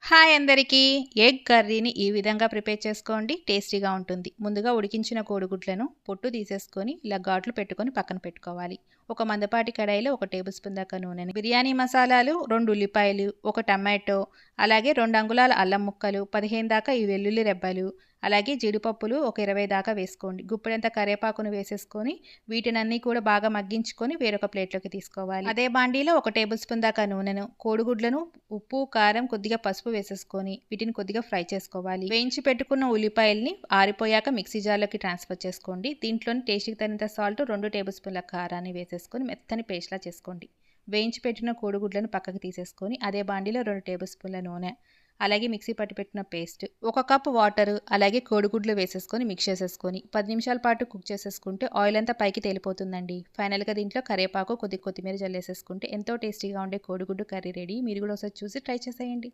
Hi అందరికీ. Egg కర్రీని ఈ విధంగా ప్రిపేర్ చేసుకోండి. టేస్టీగా ఉంటుంది. ముందుగా ఉడికించిన కోడిగుడ్లను పొట్టు తీసేసుకొని ఇలా ఘాట్లు పెట్టుకొని పక్కన పెట్టుకోవాలి. ఒక మందపాటి కడాయిలో 1 టేబుల్ స్పూన్ దాకా నూనెని, బిర్యానీ మసాలాలు, 2 ఉల్లిపాయలు, 1 టమాటో, అలాగే 2 అంగుళాల అల్లం ముక్కలు, 15 దాకా ఈ వెల్లుల్లి రెబ్బలు, అలాగే జీడిపప్పులు ఒక 20 దాకా వేసుకోండి. గుప్పెడంత కరివేపాకును వేసేసుకొని వీటినన్నీ కూడా బాగా మగ్గించుకొని వేరొక ప్లేట్లోకి తీసుకోవాలి. అదే బాండీలో 1 టేబుల్ స్పూన్ దాకా నూనెను, కోడిగుడ్లను, ఉప్పు, కారం, కొద్దిగా పసుపు వేసేసుకొని వీటిని కొద్దిగా ఫ్రై చేసుకోవాలి. వేయించి పెట్టుకున్న ఉల్లిపాయల్ని ఆరిపోయాక మిక్సీ జార్లోకి ట్రాన్స్ఫర్ చేసుకోండి. దీంట్లోని టేస్ట్కి తగినంత సాల్ట్, 2 టేబుల్ స్పూన్ల కారాన్ని వేసేసుకొని మెత్తని పేస్ట్లా చేసుకోండి. వేయించి పెట్టిన కోడిగుడ్లను పక్కకు తీసేసుకొని అదే బాండీలో 2 టేబుల్ స్పూన్ల నూనె, అలాగే మిక్సీ పట్టి పెట్టిన పేస్ట్, 1 కప్ వాటర్, అలాగే కోడిగుడ్లు వేసేసుకొని మిక్స్ చేసేసుకొని 10 నిమిషాల పాటు కుక్ చేసేసుకుంటే ఆయిల్ అంతా పైకి తేలిపోతుందండి. ఫైనల్గా దీంట్లో కరివేపాకు, కొద్దిగా కొత్తిమీర జల్లేసేసుకుంటే ఎంతో టేస్టీగా ఉండే కోడిగుడ్డు కర్రీ రెడీ. మీరు కూడా ఒకసారి చూసి ట్రై చేసేయండి.